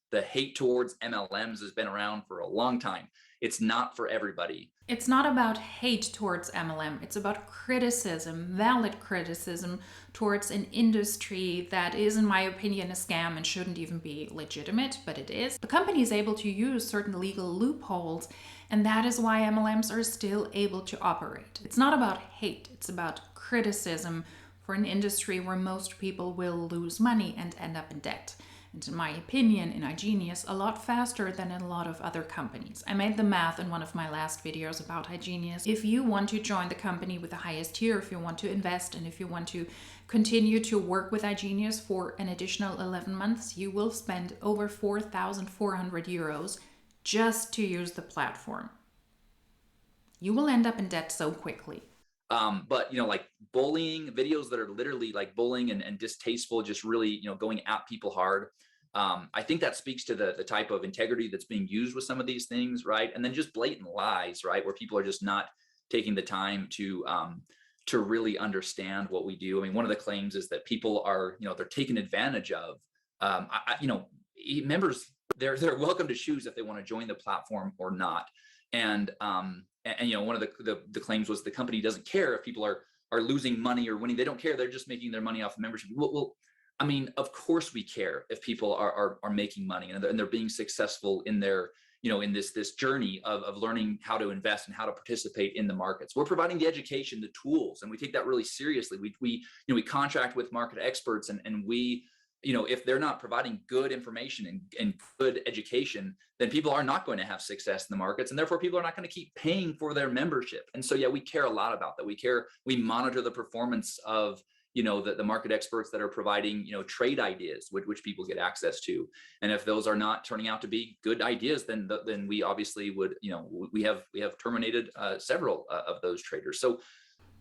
the hate towards MLMs has been around for a long time. It's not for everybody. It's not about hate towards MLM. It's about criticism, valid criticism towards an industry that is, in my opinion, a scam and shouldn't even be legitimate, but it is. The company is able to use certain legal loopholes, and that is why MLMs are still able to operate. It's not about hate, it's about criticism for an industry where most people will lose money and end up in debt. And in my opinion, in iGenius, a lot faster than in a lot of other companies. I made the math in one of my last videos about iGenius. If you want to join the company with the highest tier, if you want to invest, and if you want to continue to work with iGenius for an additional 11 months, you will spend over 4,400 euros just to use the platform. You will end up in debt so quickly. But like bullying videos that are literally like bullying and distasteful, just really, going at people hard. I think that speaks to the type of integrity that's being used with some of these things, right? And then just blatant lies, right? Where people are just not taking the time to really understand what we do. I mean, one of the claims is that people are, they're taken advantage of. Members, they're welcome to choose if they want to join the platform or not. And one of the claims was the company doesn't care if people are losing money or winning. They don't care. They're just making their money off of membership. Well, I mean, of course we care if people are making money and they're being successful in their, in this journey of learning how to invest and how to participate in the markets. We're providing the education, the tools, and we take that really seriously. We contract with market experts and we, if they're not providing good information and good education, then people are not going to have success in the markets. And therefore people are not going to keep paying for their membership. And so, yeah, we care a lot about that. We monitor the performance of, the market experts that are providing, trade ideas, which people get access to. And if those are not turning out to be good ideas, then we obviously would, we have terminated several of those traders. So,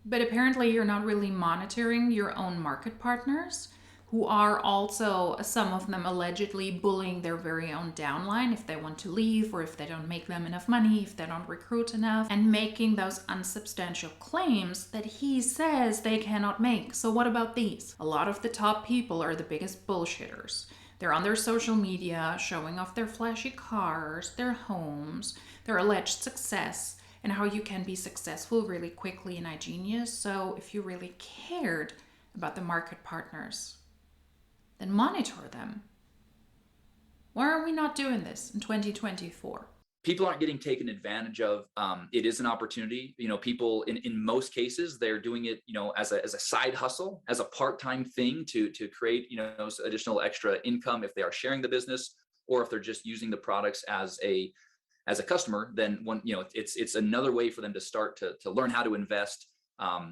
but apparently you're not really monitoring your own market partners, who are also, some of them allegedly bullying their very own downline if they want to leave or if they don't make them enough money, if they don't recruit enough, and making those unsubstantial claims that he says they cannot make. So what about these? A lot of the top people are the biggest bullshitters. They're on their social media showing off their flashy cars, their homes, their alleged success, and how you can be successful really quickly in iGenius. So if you really cared about the market partners, then monitor them. Why are we not doing this in 2024? People aren't getting taken advantage of. It is an opportunity. People in most cases, they're doing it, as a side hustle, as a part-time thing to create, additional extra income if they are sharing the business, or if they're just using the products as a customer. Then it's another way for them to start to learn how to invest.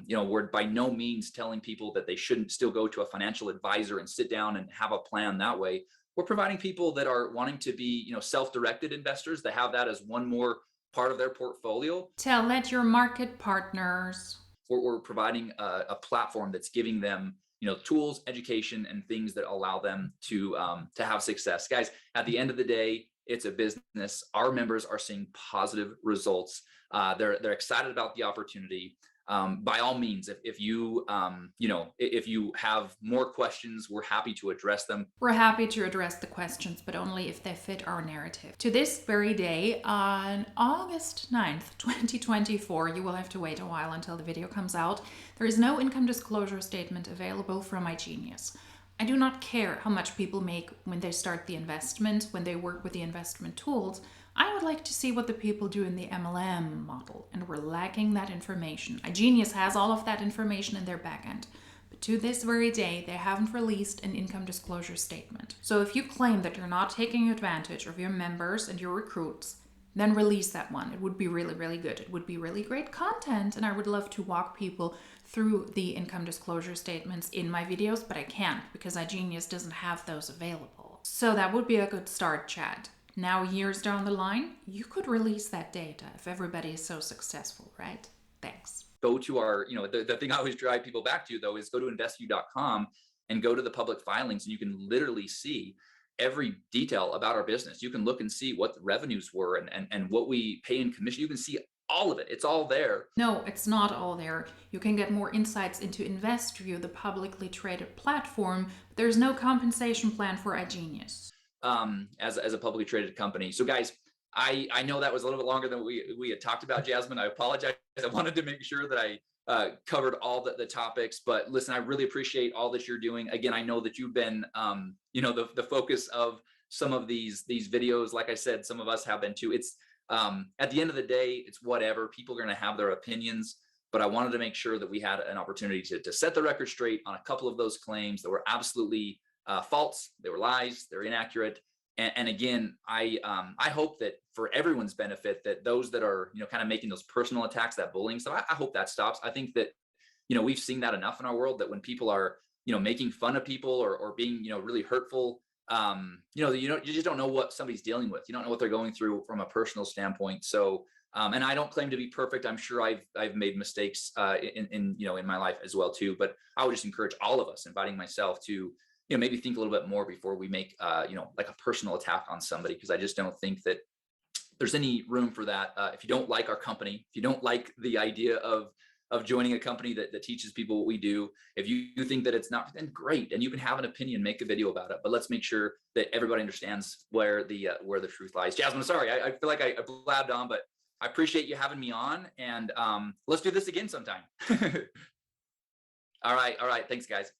We're by no means telling people that they shouldn't still go to a financial advisor and sit down and have a plan that way. We're providing people that are wanting to be, self-directed investors, that have that as one more part of their portfolio. Tell that your market partners. We're providing a platform that's giving them, tools, education, and things that allow them to have success. Guys, at the end of the day, it's a business. Our members are seeing positive results. They're excited about the opportunity. By all means, if you have more questions, we're happy to address them. We're happy to address the questions, but only if they fit our narrative. To this very day, on August 9th, 2024, you will have to wait a while until the video comes out. There is no income disclosure statement available from iGenius. I do not care how much people make when they start the investment, when they work with the investment tools. I would like to see what the people do in the MLM model, and we're lacking that information. iGenius has all of that information in their backend, but to this very day, they haven't released an income disclosure statement. So if you claim that you're not taking advantage of your members and your recruits, then release that one. It would be really, really good. It would be really great content, and I would love to walk people through the income disclosure statements in my videos, but I can't because iGenius doesn't have those available. So that would be a good start, Chad. Now, years down the line, you could release that data if everybody is so successful, right? Thanks. Go to our, the thing I always drive people back to, though, is go to investview.com and go to the public filings, and you can literally see every detail about our business. You can look and see what the revenues were and what we pay in commission. You can see all of it. It's all there. No, it's not all there. You can get more insights into InvestView, the publicly traded platform. But there's no compensation plan for iGenius. As a publicly traded company. So guys, I know that was a little bit longer than we had talked about, Jasmine. I apologize. I wanted to make sure that I covered all the topics, but listen, I really appreciate all that you're doing. Again, I know that you've been, the focus of some of these videos. Like I said, some of us have been too. It's at the end of the day, it's whatever. People are going to have their opinions, but I wanted to make sure that we had an opportunity to set the record straight on a couple of those claims that were absolutely false. They were lies. They're inaccurate. And again, I hope that for everyone's benefit, that those that are, kind of making those personal attacks, that bullying stuff, I hope that stops. I think that, we've seen that enough in our world, that when people are, making fun of people or being, really hurtful, you just don't know what somebody's dealing with. You don't know what they're going through from a personal standpoint. So, and I don't claim to be perfect. I'm sure I've made mistakes in my life as well too. But I would just encourage all of us, inviting myself, to maybe think a little bit more before we make like a personal attack on somebody, because I just don't think that there's any room for that. If you don't like our company, if you don't like the idea of joining a company that teaches people what we do, if you think that it's not, then great, and you can have an opinion, make a video about it. But let's make sure that everybody understands where the truth lies. Jasmine, sorry, I feel like I blabbed on, but I appreciate you having me on, and let's do this again sometime. All right, thanks, guys.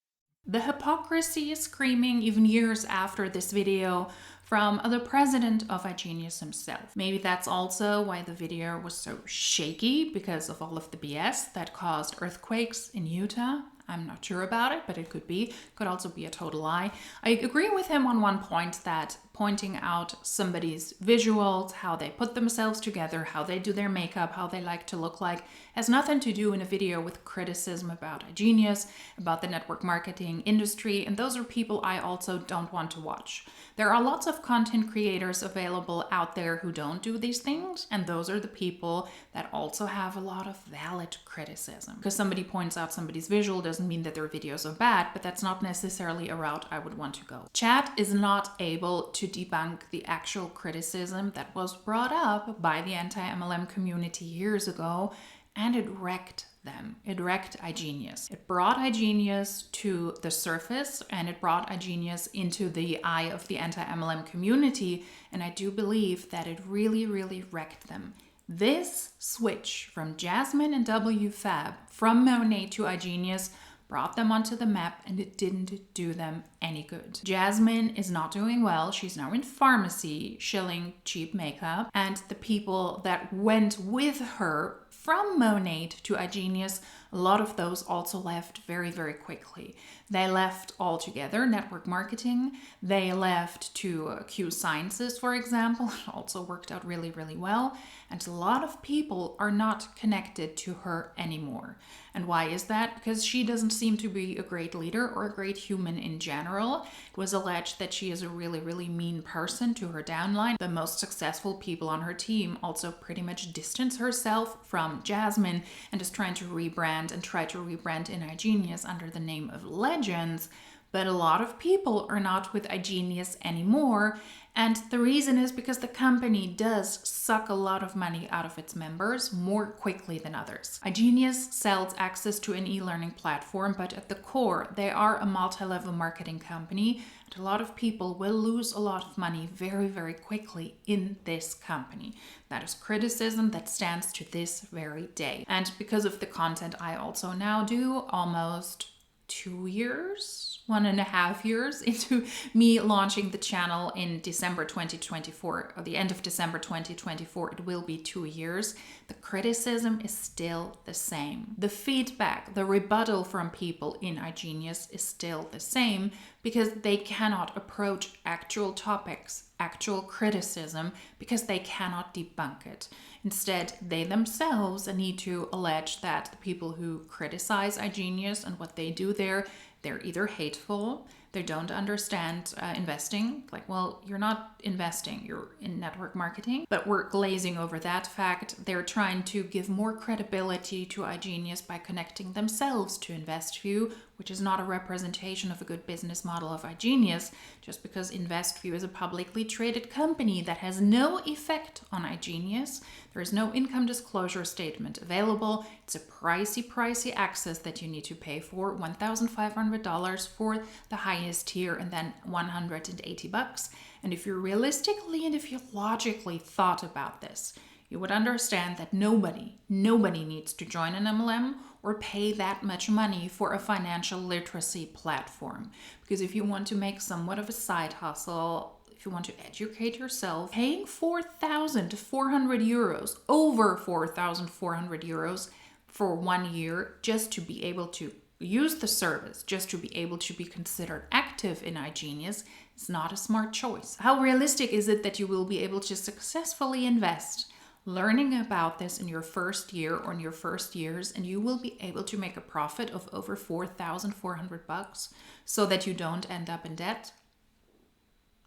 The hypocrisy is screaming even years after this video from the president of iGenius himself. Maybe that's also why the video was so shaky, because of all of the BS that caused earthquakes in Utah. I'm not sure about it, but it could be. Could also be a total lie. I agree with him on one point, that pointing out somebody's visuals, how they put themselves together, how they do their makeup, how they like to look like, has nothing to do in a video with criticism about iGenius, about the network marketing industry, and those are people I also don't want to watch. There are lots of content creators available out there who don't do these things, and those are the people that also have a lot of valid criticism. Because somebody points out somebody's visual doesn't mean that their videos are bad, but that's not necessarily a route I would want to go. Chad is not able to debunk the actual criticism that was brought up by the anti-MLM community years ago, and it wrecked them. It wrecked iGenius. It brought iGenius to the surface, and it brought iGenius into the eye of the anti-MLM community, and I do believe that it really, really wrecked them. This switch from Jasmine and WFABB, from Monat to iGenius, brought them onto the map, and it didn't do them any good. Jasmine is not doing well. She's now in pharmacy shilling cheap makeup, and the people that went with her from Monat to iGenius, a lot of those also left very, very quickly. They left altogether, network marketing. They left to Q Sciences, for example. It also worked out really, really well. And a lot of people are not connected to her anymore. And why is that? Because she doesn't seem to be a great leader or a great human in general. It was alleged that she is a really, really mean person to her downline. The most successful people on her team also pretty much distance herself from Jasmine and is trying to rebrand and try to rebrand in iGenius under the name of Legends. But a lot of people are not with iGenius anymore. And the reason is because the company does suck a lot of money out of its members more quickly than others. iGenius sells access to an e-learning platform, but at the core, they are a multi-level marketing company. And a lot of people will lose a lot of money very, very quickly in this company. That is criticism that stands to this very day. And because of the content I also now do, almost 2 years, 1.5 years into me launching the channel in December 2024, or the end of December 2024, it will be 2 years. The criticism is still the same. The feedback, the rebuttal from people in iGenius is still the same, because they cannot approach actual topics, actual criticism, because they cannot debunk it. Instead, they themselves need to allege that the people who criticize iGenius and what they do there, they're either hateful, they don't understand investing. Like, well, you're not investing, you're in network marketing. But we're glazing over that fact. They're trying to give more credibility to iGenius by connecting themselves to InvestView, which is not a representation of a good business model of iGenius, just because InvestView is a publicly traded company that has no effect on iGenius. There is no income disclosure statement available. It's a pricey access that you need to pay for, $1,500 $200 for the highest tier, and then $180. And if you realistically and if you logically thought about this, you would understand that nobody needs to join an MLM or pay that much money for a financial literacy platform. Because if you want to make somewhat of a side hustle, if you want to educate yourself, paying 4,400 euros, over 4,400 euros for 1 year just to be able to use the service, just to be able to be considered active in iGenius, is not a smart choice. How realistic is it that you will be able to successfully invest learning about this in your first year or in your first years, and you will be able to make a profit of over 4,400 bucks so that you don't end up in debt?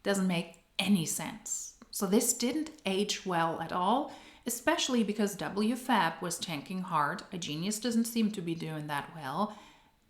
Doesn't make any sense. So this didn't age well at all, especially because WFABB was tanking hard. iGenius doesn't seem to be doing that well.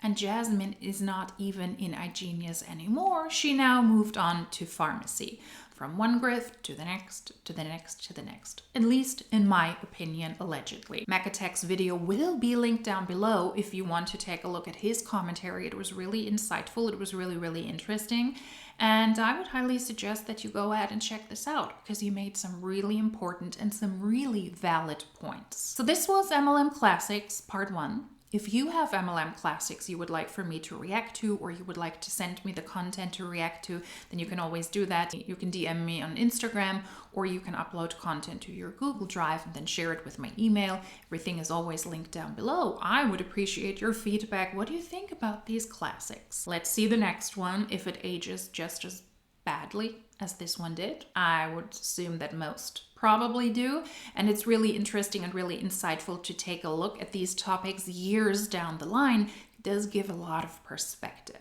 And Jasmine is not even in iGenius anymore. She now moved on to pharmacy. From one grift to the next, to the next, to the next. At least in my opinion, allegedly. Makatek's video will be linked down below if you want to take a look at his commentary. It was really insightful. It was really, really interesting. And I would highly suggest that you go ahead and check this out because he made some really important and some really valid points. So this was MLM Classics Part 1. If you have MLM Classics you would like for me to react to, or you would like to send me the content to react to, then you can always do that. You can DM me on Instagram, or you can upload content to your Google Drive and then share it with my email. Everything is always linked down below. I would appreciate your feedback. What do you think about these classics? Let's see the next one, if it ages just as badly as this one did. I would assume that most probably do, and it's really interesting and really insightful to take a look at these topics years down the line. It does give a lot of perspective.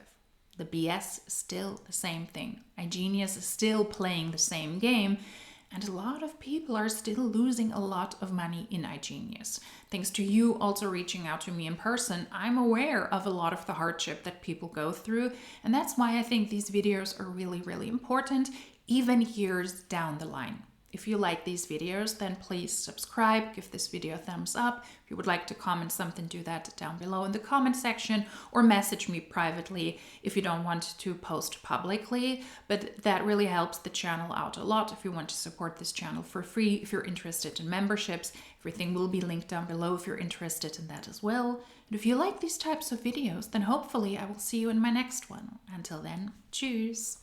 The BS is still the same thing. iGenius is still playing the same game, and a lot of people are still losing a lot of money in iGenius. Thanks to you also reaching out to me in person, I'm aware of a lot of the hardship that people go through, and that's why I think these videos are really, really important, even years down the line. If you like these videos, then please subscribe, give this video a thumbs up. If you would like to comment something, do that down below in the comment section, or message me privately if you don't want to post publicly. But that really helps the channel out a lot. If you want to support this channel for free, if you're interested in memberships, everything will be linked down below if you're interested in that as well. And if you like these types of videos, then hopefully I will see you in my next one. Until then, tschüss.